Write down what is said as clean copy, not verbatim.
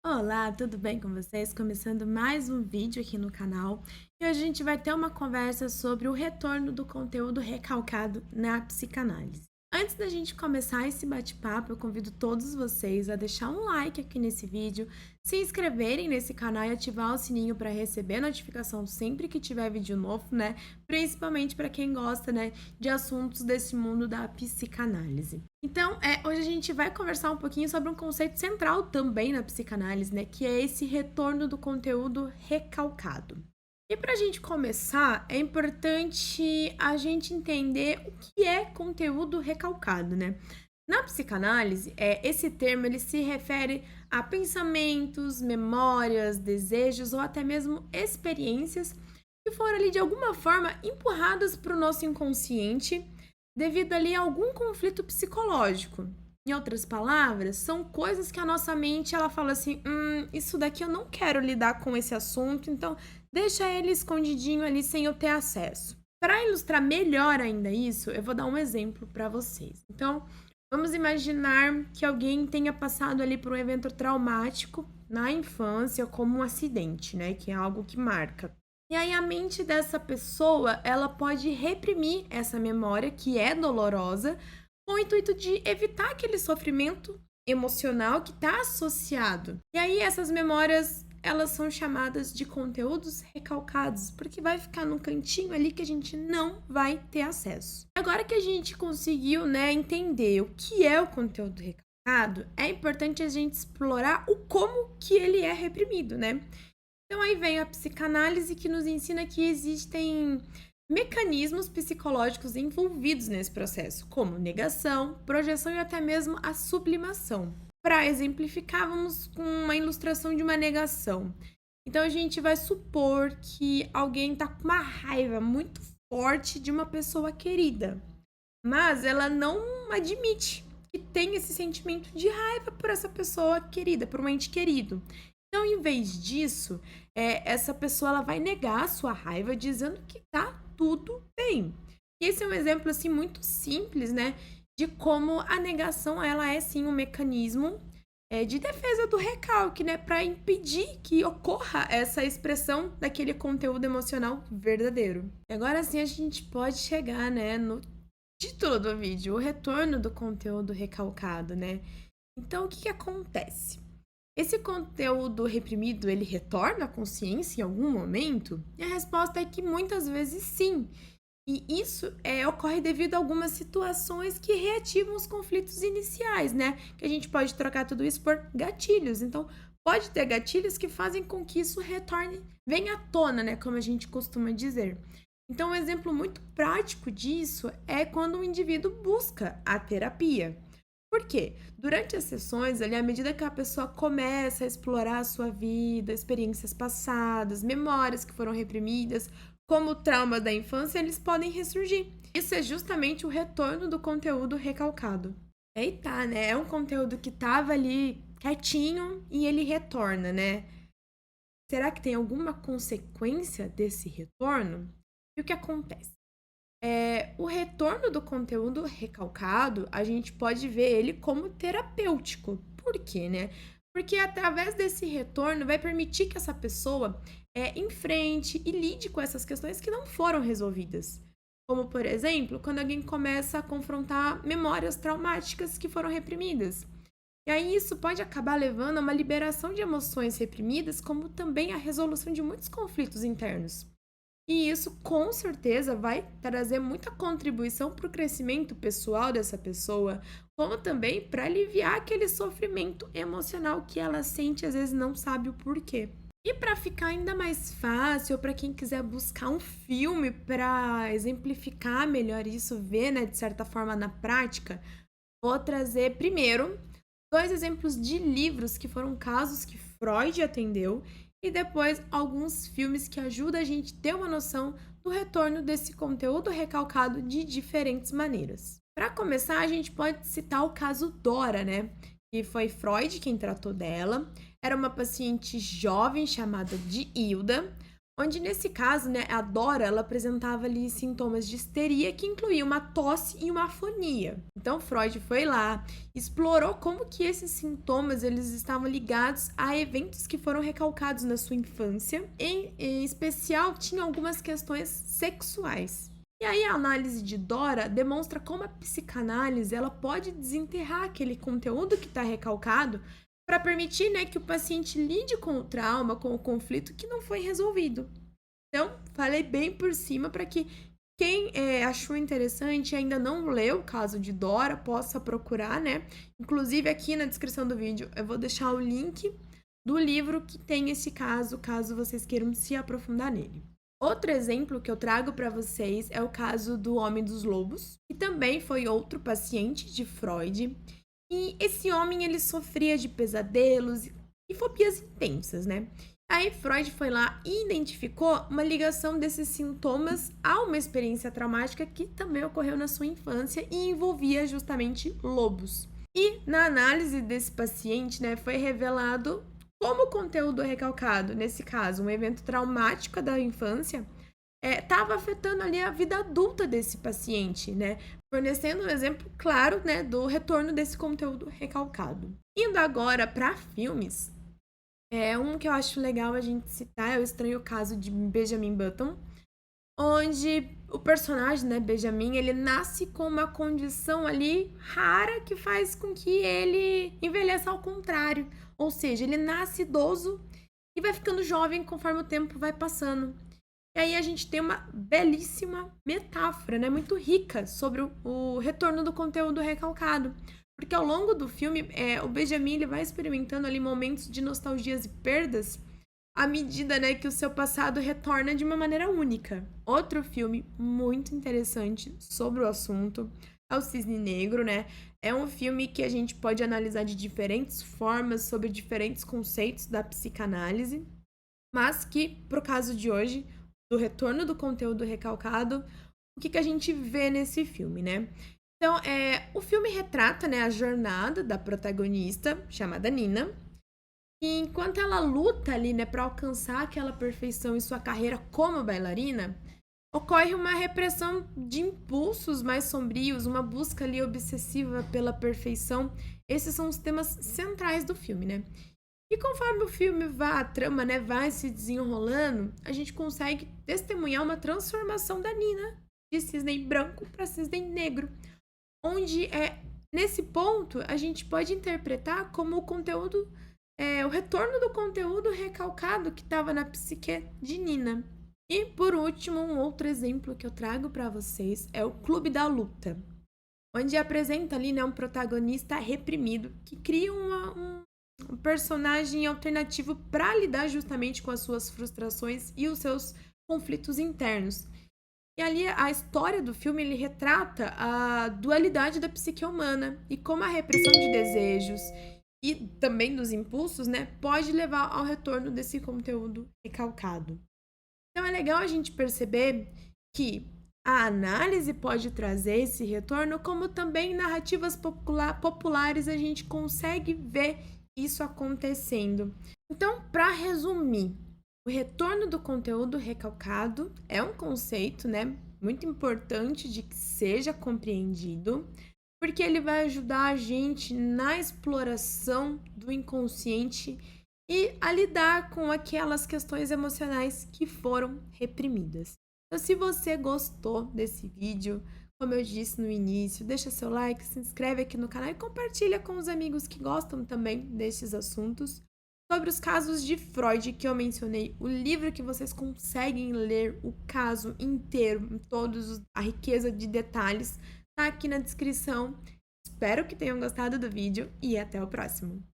Olá, tudo bem com vocês? Começando mais um vídeo aqui no canal. E hoje a gente vai ter uma conversa sobre o retorno do conteúdo recalcado na psicanálise. Antes da gente começar esse bate-papo, eu convido todos vocês a deixar um like aqui nesse vídeo, se inscreverem nesse canal e ativar o sininho para receber notificação sempre que tiver vídeo novo, né? Principalmente para quem gosta, né, de assuntos desse mundo da psicanálise. Então, hoje a gente vai conversar um pouquinho sobre um conceito central também na psicanálise, né? Que é esse retorno do conteúdo recalcado. E para a gente começar, é importante a gente entender o que é conteúdo recalcado, né? Na psicanálise, esse termo ele se refere a pensamentos, memórias, desejos ou até mesmo experiências que foram ali de alguma forma empurradas para o nosso inconsciente devido ali a algum conflito psicológico. Em outras palavras, são coisas que a nossa mente ela fala assim, isso daqui eu não quero lidar com esse assunto, então deixa ele escondidinho ali sem eu ter acesso. Para ilustrar melhor ainda isso, eu vou dar um exemplo para vocês. Então, vamos imaginar que alguém tenha passado ali por um evento traumático na infância, como um acidente, né? Que é algo que marca. E aí a mente dessa pessoa, ela pode reprimir essa memória que é dolorosa, com o intuito de evitar aquele sofrimento emocional que está associado. E aí essas memórias, elas são chamadas de conteúdos recalcados, porque vai ficar num cantinho ali que a gente não vai ter acesso. Agora que a gente conseguiu, né, entender o que é o conteúdo recalcado, é importante a gente explorar o como que ele é reprimido, né? Então aí vem a psicanálise que nos ensina que existem mecanismos psicológicos envolvidos nesse processo, como negação, projeção e até mesmo a sublimação. Para exemplificar, vamos com uma ilustração de uma negação. Então a gente vai supor que alguém está com uma raiva muito forte de uma pessoa querida, mas ela não admite que tem esse sentimento de raiva por essa pessoa querida, por um ente querido. Então, em vez disso, essa pessoa ela vai negar a sua raiva dizendo que tá tudo bem. E esse é um exemplo assim muito simples, né, de como a negação ela é sim um mecanismo de defesa do recalque, né, para impedir que ocorra essa expressão daquele conteúdo emocional verdadeiro. E agora sim a gente pode chegar, né, no título do vídeo, o retorno do conteúdo recalcado, né? Então, o que acontece? Esse conteúdo reprimido, ele retorna à consciência em algum momento? E a resposta é que muitas vezes sim. E isso ocorre devido a algumas situações que reativam os conflitos iniciais, né? Que a gente pode trocar tudo isso por gatilhos. Então, pode ter gatilhos que fazem com que isso retorne, venha à tona, né? Como a gente costuma dizer. Então, um exemplo muito prático disso é quando o indivíduo busca a terapia. Por quê? Durante as sessões, ali, à medida que a pessoa começa a explorar a sua vida, experiências passadas, memórias que foram reprimidas, como o trauma da infância, eles podem ressurgir. Isso é justamente o retorno do conteúdo recalcado. Eita, né? É um conteúdo que estava ali quietinho e ele retorna, né? Será que tem alguma consequência desse retorno? E o que acontece? O retorno do conteúdo recalcado, a gente pode ver ele como terapêutico. Por quê, né? Porque através desse retorno vai permitir que essa pessoa enfrente e lide com essas questões que não foram resolvidas. Como, por exemplo, quando alguém começa a confrontar memórias traumáticas que foram reprimidas. E aí isso pode acabar levando a uma liberação de emoções reprimidas, como também a resolução de muitos conflitos internos. E isso, com certeza, vai trazer muita contribuição para o crescimento pessoal dessa pessoa, como também para aliviar aquele sofrimento emocional que ela sente e às vezes não sabe o porquê. E para ficar ainda mais fácil, para quem quiser buscar um filme para exemplificar melhor isso, ver, né, de certa forma na prática, vou trazer primeiro 2 exemplos de livros que foram casos que Freud atendeu e depois alguns filmes que ajudam a gente a ter uma noção do retorno desse conteúdo recalcado de diferentes maneiras. Para começar, a gente pode citar o caso Dora, né? Que foi Freud quem tratou dela. Era uma paciente jovem chamada de Hilda, Onde nesse caso, né, a Dora, ela apresentava ali sintomas de histeria que incluía uma tosse e uma afonia. Então Freud foi lá, explorou como que esses sintomas eles estavam ligados a eventos que foram recalcados na sua infância. Em especial, tinha algumas questões sexuais. E aí a análise de Dora demonstra como a psicanálise ela pode desenterrar aquele conteúdo que está recalcado para permitir, né, que o paciente lide com o trauma, com o conflito que não foi resolvido. Então, falei bem por cima para que quem achou interessante e ainda não leu o caso de Dora possa procurar, né? Inclusive aqui na descrição do vídeo eu vou deixar o link do livro que tem esse caso, caso vocês queiram se aprofundar nele. Outro exemplo que eu trago para vocês é o caso do Homem dos Lobos, que também foi outro paciente de Freud. E esse homem, ele sofria de pesadelos e fobias intensas, né? Aí Freud foi lá e identificou uma ligação desses sintomas a uma experiência traumática que também ocorreu na sua infância e envolvia justamente lobos. E na análise desse paciente, né, foi revelado como o conteúdo recalcado, nesse caso, um evento traumático da infância, estava afetando ali a vida adulta desse paciente, né? Fornecendo um exemplo claro, né, do retorno desse conteúdo recalcado. Indo agora para filmes, um que eu acho legal a gente citar é o Estranho Caso de Benjamin Button, onde o personagem, né, Benjamin, ele nasce com uma condição ali rara que faz com que ele envelheça ao contrário. Ou seja, ele nasce idoso e vai ficando jovem conforme o tempo vai passando. E aí a gente tem uma belíssima metáfora, né, muito rica sobre o retorno do conteúdo recalcado. Porque ao longo do filme, o Benjamin ele vai experimentando ali momentos de nostalgias e perdas à medida, né, que o seu passado retorna de uma maneira única. Outro filme muito interessante sobre o assunto é o Cisne Negro, né? É um filme que a gente pode analisar de diferentes formas sobre diferentes conceitos da psicanálise, mas que, pro caso de hoje, do retorno do conteúdo recalcado, o que a gente vê nesse filme, né? Então, o filme retrata, né, a jornada da protagonista, chamada Nina, e enquanto ela luta ali, né, para alcançar aquela perfeição em sua carreira como bailarina, ocorre uma repressão de impulsos mais sombrios, uma busca ali obsessiva pela perfeição. Esses são os temas centrais do filme, né? E conforme o filme a trama, né, vai se desenrolando, a gente consegue testemunhar uma transformação da Nina de cisne branco para cisne negro, onde nesse ponto a gente pode interpretar como o conteúdo, o retorno do conteúdo recalcado que estava na psique de Nina. E por último, um outro exemplo que eu trago para vocês é o Clube da Luta, onde apresenta ali, né, um protagonista reprimido que cria um personagem alternativo para lidar justamente com as suas frustrações e os seus conflitos internos. E ali a história do filme ele retrata a dualidade da psique humana e como a repressão de desejos e também dos impulsos, né, pode levar ao retorno desse conteúdo recalcado. Então é legal a gente perceber que a análise pode trazer esse retorno, como também em narrativas populares a gente consegue ver isso acontecendo. Então, para resumir, o retorno do conteúdo recalcado é um conceito, né, muito importante de que seja compreendido, porque ele vai ajudar a gente na exploração do inconsciente e a lidar com aquelas questões emocionais que foram reprimidas. Então, se você gostou desse vídeo, como eu disse no início, deixa seu like, se inscreve aqui no canal e compartilha com os amigos que gostam também desses assuntos. Sobre os casos de Freud que eu mencionei, o livro que vocês conseguem ler o caso inteiro, em todos a riqueza de detalhes, tá aqui na descrição. Espero que tenham gostado do vídeo e até o próximo.